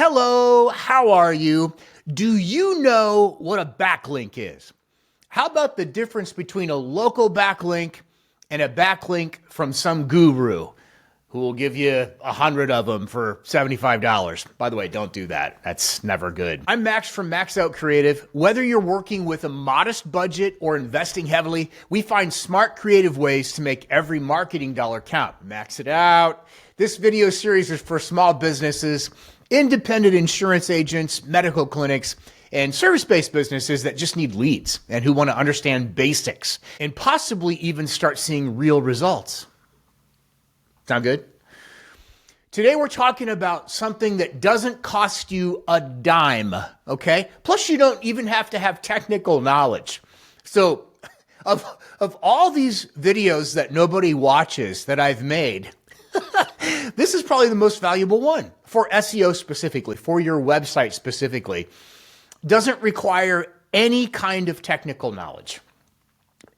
Hello, how are you? Do you know what a backlink is? How about the difference between a local backlink and a backlink from some guru who will give you 100 of them for $75? By the way, don't do that. That's never good. I'm Max from Max Out Creative. Whether you're working with a modest budget or investing heavily, we find smart, creative ways to make every marketing dollar count. Max it out. This video series is for small businesses, independent insurance agents, medical clinics, and service-based businesses that just need leads and who want to understand basics and possibly even start seeing real results. Sound good? Today we're talking about something that doesn't cost you a dime, okay? Plus you don't even have to have technical knowledge. So of all these videos that nobody watches that I've made, this is probably the most valuable one for SEO specifically, for your website specifically. Doesn't require any kind of technical knowledge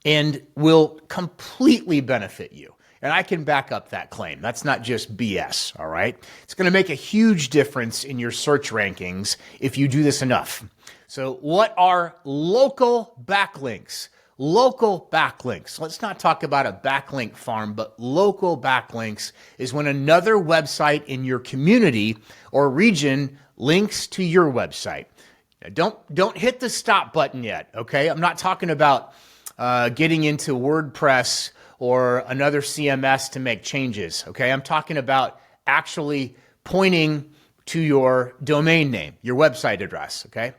and will completely benefit you. And I can back up that claim. That's not just BS, all right? It's going to make a huge difference in your search rankings if you do this enough. So what are local backlinks? Local backlinks. Let's not talk about a backlink farm, but local backlinks is when another website in your community or region links to your website. Now, don't hit the stop button yet, okay? I'm not talking about getting into WordPress or another CMS to make changes, okay? I'm talking about actually pointing to your domain name, your website address, okay?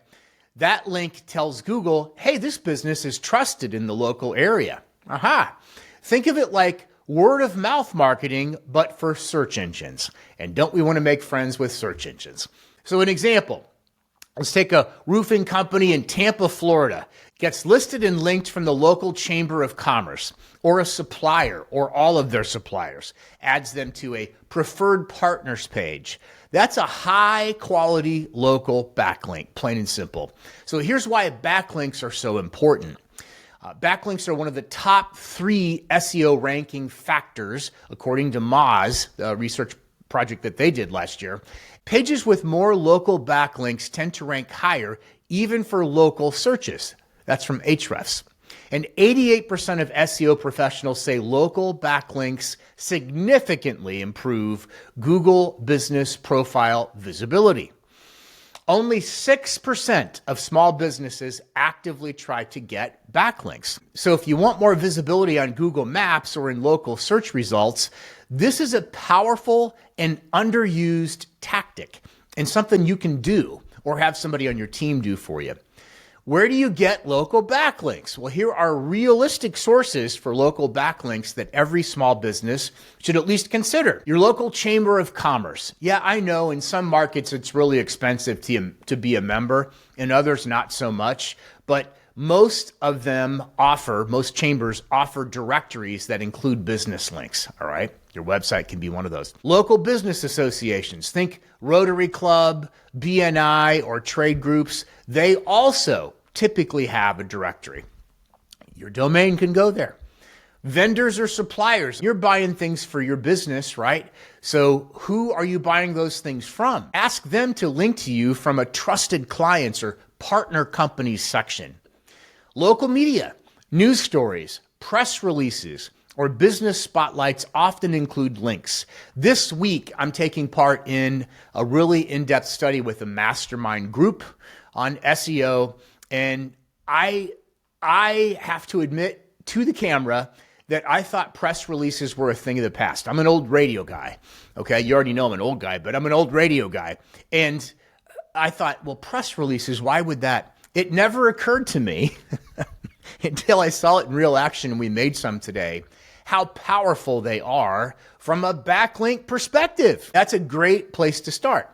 That link tells Google, hey, this business is trusted in the local area. Aha. Think of it like word of mouth marketing, but for search engines. And don't we want to make friends with search engines? So an example, let's take a roofing company in Tampa, Florida. Gets listed and linked from the local chamber of commerce or a supplier or all of their suppliers, adds them to a preferred partners page. That's a high quality local backlink, plain and simple. So here's why backlinks are so important. Backlinks are one of the top 3 SEO ranking factors, according to Moz, the research project that they did last year. Pages with more local backlinks tend to rank higher, even for local searches. That's from Ahrefs. And 88% of SEO professionals say local backlinks significantly improve Google business profile visibility. Only 6% of small businesses actively try to get backlinks. So if you want more visibility on Google Maps or in local search results, this is a powerful and underused tactic and something you can do or have somebody on your team do for you. Where do you get local backlinks? Well, here are realistic sources for local backlinks that every small business should at least consider. Your local chamber of commerce. Yeah, I know in some markets it's really expensive to be a member, in others not so much, but most chambers offer directories that include business links, all right? Your website can be one of those. Local business associations, think Rotary Club, BNI, or trade groups. They also typically have a directory. Your domain can go there. Vendors or suppliers, you're buying things for your business, right? So who are you buying those things from? Ask them to link to you from a trusted clients or partner companies section. Local media, news stories, press releases, or business spotlights often include links. This week, I'm taking part in a really in-depth study with a mastermind group on SEO, and I have to admit to the camera that I thought press releases were a thing of the past. I'm an old radio guy, okay? You already know I'm an old guy, but I'm an old radio guy. And I thought, well, press releases, why would that? It never occurred to me until I saw it in real action, and we made some today, how powerful they are from a backlink perspective. That's a great place to start.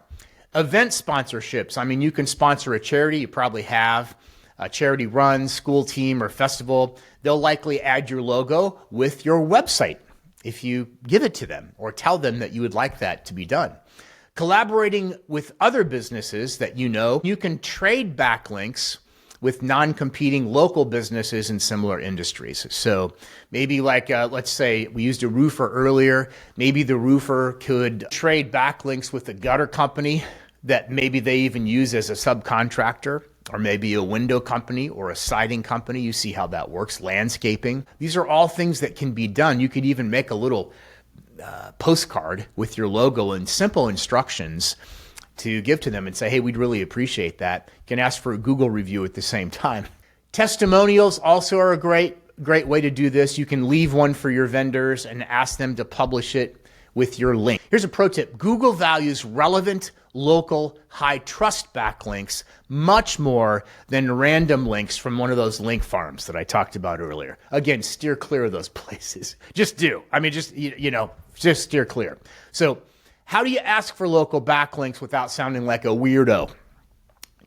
Event sponsorships. I mean, you can sponsor a charity. You probably have a charity run, school team, or festival. They'll likely add your logo with your website if you give it to them or tell them that you would like that to be done. Collaborating with other businesses that you know, you can trade backlinks with non-competing local businesses in similar industries. So maybe like, let's say we used a roofer earlier. Maybe the roofer could trade backlinks with a gutter company that maybe they even use as a subcontractor, or maybe a window company or a siding company. You see how that works, landscaping. These are all things that can be done. You could even make a little postcard with your logo and simple instructions to give to them and say, hey, we'd really appreciate that. You can ask for a Google review at the same time. Testimonials also are a great way to do this. You can leave one for your vendors and ask them to publish it with your link. Here's a pro tip. Google values relevant, local, high trust backlinks much more than random links from one of those link farms that I talked about earlier. Again, steer clear of those places. Just do. I mean, just steer clear. So how do you ask for local backlinks without sounding like a weirdo?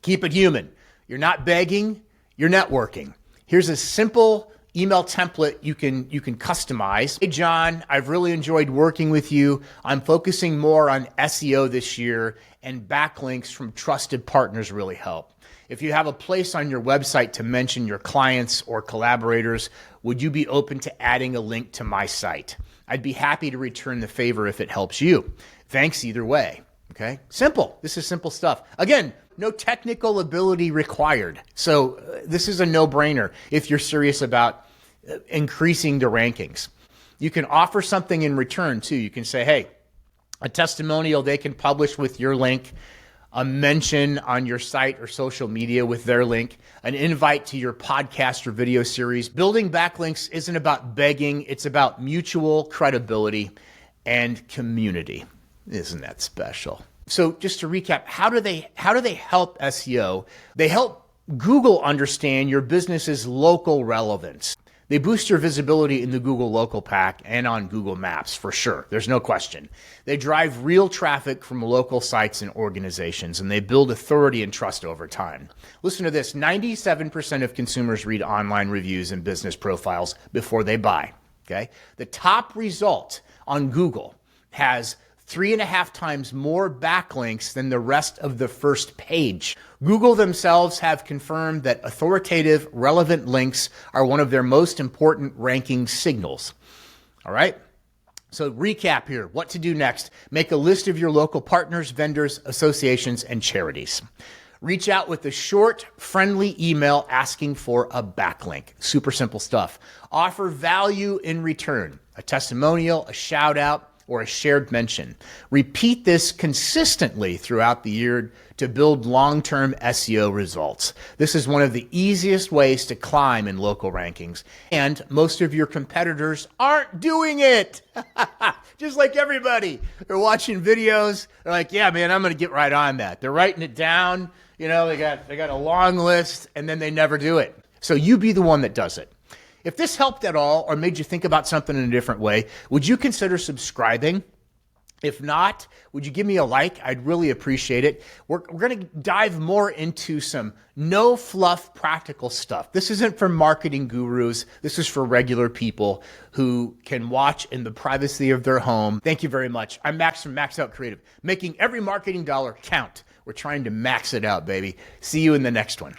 Keep it human. You're not begging, you're networking. Here's a simple email template you can customize. Hey, John, I've really enjoyed working with you. I'm focusing more on SEO this year, and backlinks from trusted partners really help. If you have a place on your website to mention your clients or collaborators, would you be open to adding a link to my site? I'd be happy to return the favor if it helps you. Thanks either way. Okay? Simple. This is simple stuff. Again, no technical ability required. So this is a no-brainer if you're serious about increasing the rankings. You can offer something in return too. You can say, hey, a testimonial they can publish with your link, a mention on your site or social media with their link, an invite to your podcast or video series. Building backlinks isn't about begging. It's about mutual credibility and community. Isn't that special? So just to recap, how do they help SEO? They help Google understand your business's local relevance. They boost your visibility in the Google Local Pack and on Google Maps for sure. There's no question. They drive real traffic from local sites and organizations, and they build authority and trust over time. Listen to this. 97% of consumers read online reviews and business profiles before they buy. Okay? The top result on Google has 3.5 times more backlinks than the rest of the first page. Google themselves have confirmed that authoritative, relevant links are one of their most important ranking signals. All right? So recap here, what to do next. Make a list of your local partners, vendors, associations, and charities. Reach out with a short, friendly email asking for a backlink. Super simple stuff. Offer value in return, a testimonial, a shout out, or a shared mention. Repeat this consistently throughout the year to build long-term SEO results. This is one of the easiest ways to climb in local rankings, and most of your competitors aren't doing it. Just like everybody. They're watching videos. They're like, yeah, man, I'm going to get right on that. They're writing it down. You know, they got a long list, and then they never do it. So you be the one that does it. If this helped at all or made you think about something in a different way, would you consider subscribing? If not, would you give me a like? I'd really appreciate it. We're going to dive more into some no fluff practical stuff. This isn't for marketing gurus. This is for regular people who can watch in the privacy of their home. Thank you very much. I'm Max from Max Out Creative, making every marketing dollar count. We're trying to max it out, baby. See you in the next one.